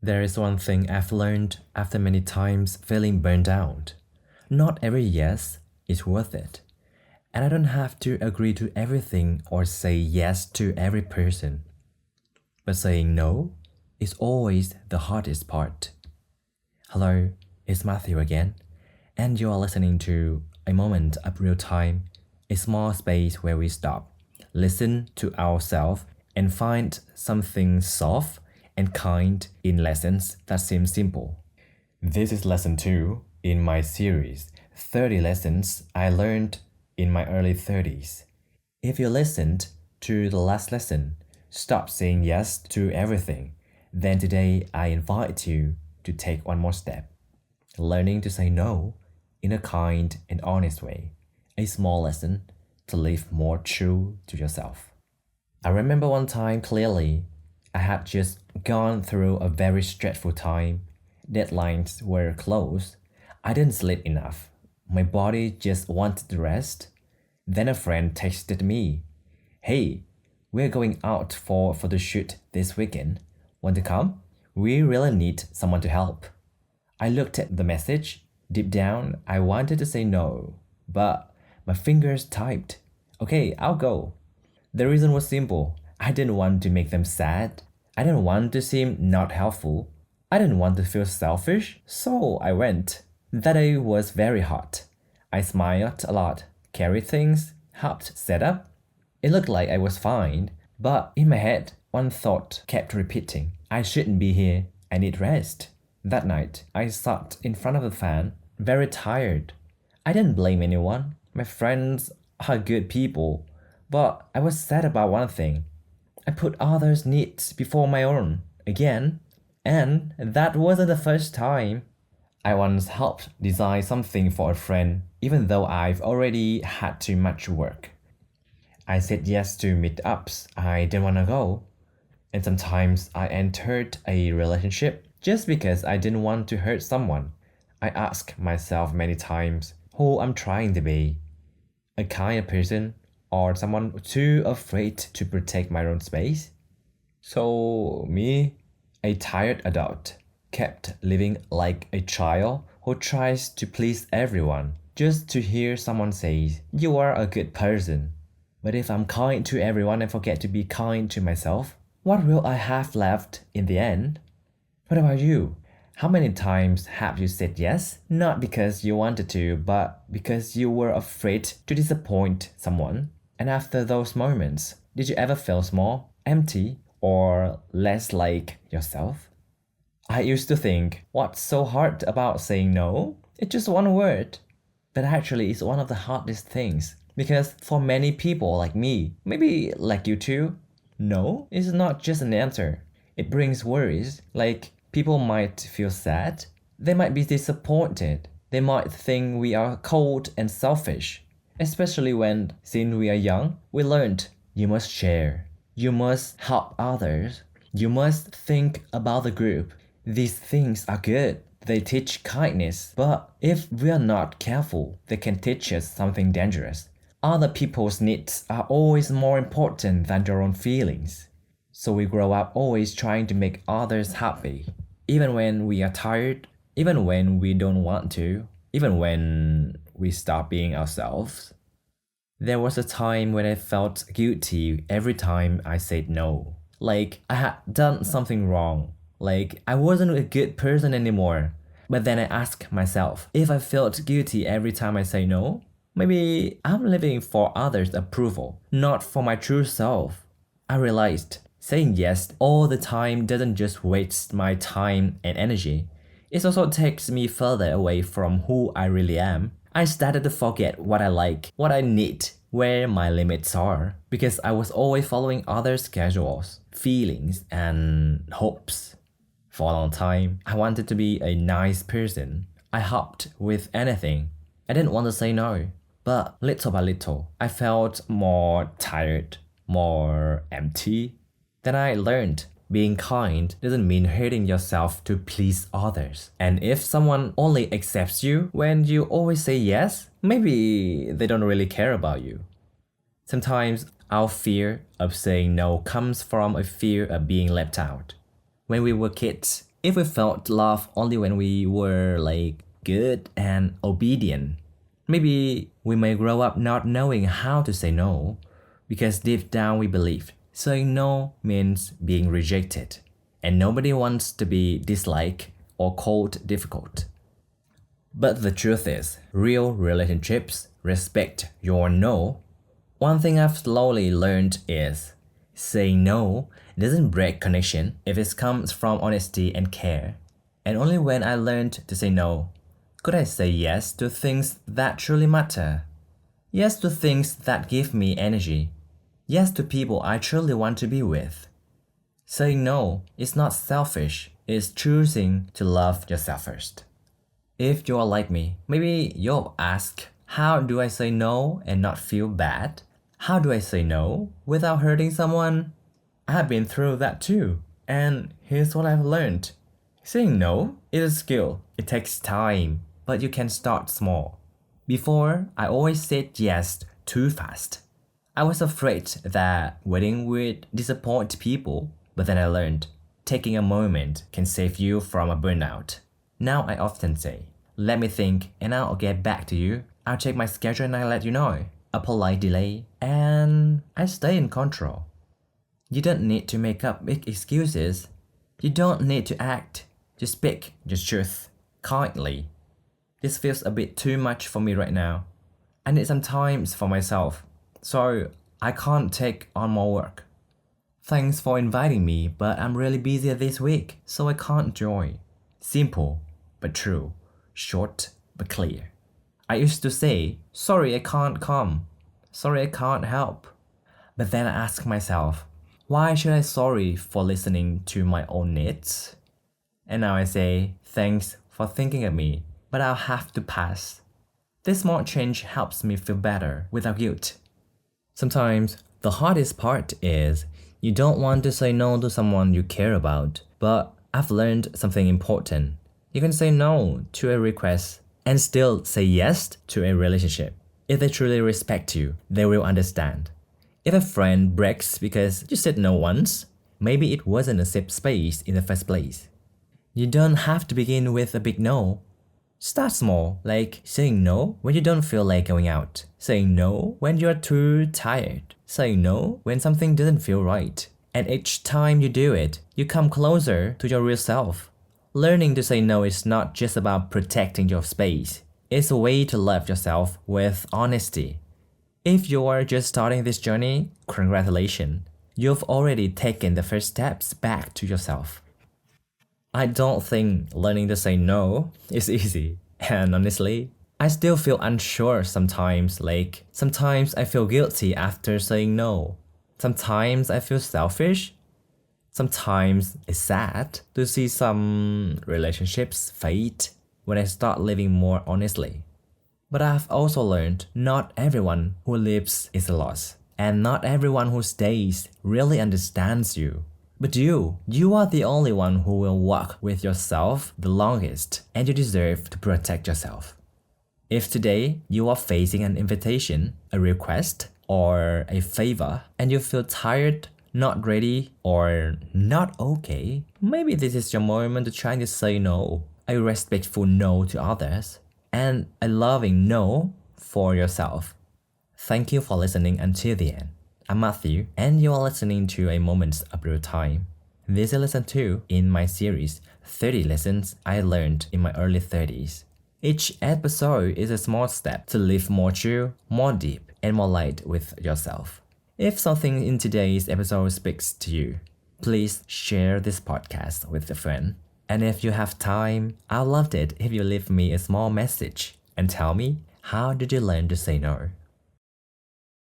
There is one thing I've learned after many times feeling burned out. Not every yes is worth it. And I don't have to agree to everything or say yes to every person. But saying no is always the hardest part. Hello, it's Matthew again, and you are listening to A Moment of Real Time, a small space where we stop, listen to ourselves, and find something soft and kind in lessons that seem simple. This is lesson 2 in my series 30 Lessons I Learned in My Early 30s. If you listened to the last lesson, stop saying yes to everything, then today I invite you to take one more step, learning to say no in a kind and honest way, a small lesson to live more true to yourself. I remember one time clearly. I had just gone through a very stressful time. Deadlines were close. I didn't sleep enough. My body just wanted to rest. Then a friend texted me, "Hey, we're going out for a photo shoot this weekend. Want to come? We really need someone to help." I looked at the message. Deep down, I wanted to say no, but my fingers typed, "Okay, I'll go." The reason was simple. I didn't want to make them sad. I didn't want to seem not helpful. I didn't want to feel selfish, so I went. That day was very hot. I smiled a lot, carried things, helped set up. It looked like I was fine, but in my head, one thought kept repeating, "I shouldn't be here. I need rest." That night, I sat in front of the fan, very tired. I didn't blame anyone. My friends are good people, but I was sad about one thing. I put others' needs before my own again, and that wasn't the first time. I once helped design something for a friend, even though I've already had too much work. I said yes to meetups I didn't want to go, and sometimes I entered a relationship just because I didn't want to hurt someone. I ask myself many times who I'm trying to be, a kind person or someone too afraid to protect my own space. So, me, a tired adult, kept living like a child who tries to please everyone just to hear someone say, "You are a good person." But if I'm kind to everyone and forget to be kind to myself, what will I have left in the end? What about you? How many times have you said yes, not because you wanted to, but because you were afraid to disappoint someone? And after those moments, did you ever feel small, empty, or less like yourself? I used to think, what's so hard about saying no? It's just one word. But actually, it's one of the hardest things. Because for many people like me, maybe like you too, no is not just an answer. It brings worries, like people might feel sad, they might be disappointed, they might think we are cold and selfish. Especially when, since we are young, we learned you must share, you must help others, you must think about the group. These things are good. They teach kindness, but if we are not careful, they can teach us something dangerous. Other people's needs are always more important than your own feelings. So we grow up always trying to make others happy, even when we are tired, even when we don't want to, even when we stop being ourselves. There was a time when I felt guilty every time I said no. Like I had done something wrong. Like I wasn't a good person anymore. But then I asked myself, if I felt guilty every time I say no, maybe I'm living for others' approval, not for my true self. I realized saying yes all the time doesn't just waste my time and energy, it also takes me further away from who I really am. I started to forget what I like, what I need, where my limits are, because I was always following others' schedules, feelings, and hopes. For a long time, I wanted to be a nice person. I helped with anything. I didn't want to say no. But little by little, I felt more tired, more empty. Then I learned being kind doesn't mean hurting yourself to please others. And if someone only accepts you when you always say yes, maybe they don't really care about you. Sometimes our fear of saying no comes from a fear of being left out. When we were kids, If we felt love only when we were like good and obedient, maybe we may grow up not knowing how to say no because deep down we believe saying no means being rejected, and nobody wants to be disliked or called difficult. But the truth is, real relationships respect your no. One thing I've slowly learned is saying no doesn't break connection if it comes from honesty and care. And only when I learned to say no could I say yes to things that truly matter. Yes to things that give me energy. Yes to people I truly want to be with. Saying no is not selfish, it's choosing to love yourself first. If you're like me, maybe you'll ask, how do I say no and not feel bad? How do I say no without hurting someone? I've been through that too. And here's what I've learned. Saying no is a skill. It takes time, but you can start small. Before, I always said yes too fast. I was afraid that waiting would disappoint people, but then I learned taking a moment can save you from a burnout. Now I often say, let me think and I'll get back to you. I'll check my schedule and I'll let you know. A polite delay, and I stay in control. You don't need to make up big excuses. You don't need to act. Just speak your truth kindly. This feels a bit too much for me right now. I need some time for myself, so I can't take on more work. Thanks for inviting me, but I'm really busy this week, so I can't join. Simple, but true. Short, but clear. I used to say, sorry I can't come. Sorry I can't help. But then I ask myself, why should I sorry for listening to my own needs? And now I say, thanks for thinking of me, but I'll have to pass. This small change helps me feel better without guilt. Sometimes the hardest part is you don't want to say no to someone you care about, but I've learned something important. You can say no to a request and still say yes to a relationship. If they truly respect you, they will understand. If a friend breaks because you said no once, maybe it wasn't a safe space in the first place. You don't have to begin with a big no. Start small, like saying no when you don't feel like going out, saying no when you're too tired, saying no when something doesn't feel right. And each time you do it, you come closer to your real self. Learning to say no is not just about protecting your space. It's a way to love yourself with honesty. If you are just starting this journey, congratulations. You've already taken the first steps back to yourself. I don't think learning to say no is easy. And honestly, I still feel unsure sometimes. Sometimes I feel guilty after saying no. Sometimes I feel selfish. Sometimes it's sad to see some relationships fade when I start living more honestly. But I've also learned not everyone who leaves is a loss, and not everyone who stays really understands you. But you are the only one who will walk with yourself the longest, and you deserve to protect yourself. If today you are facing an invitation, a request, or a favor, and you feel tired, not ready, or not okay, maybe this is your moment to try to say no, a respectful no to others, and a loving no for yourself. Thank you for listening until the end. I'm Matthew, and you are listening to a Moments of Real Time. This is lesson 2 in my series, 30 Lessons I Learned in My Early 30s. Each episode is a small step to live more true, more deep, and more light with yourself. If something in today's episode speaks to you, please share this podcast with a friend. And if you have time, I'd love it if you leave me a small message and tell me, how did you learn to say no?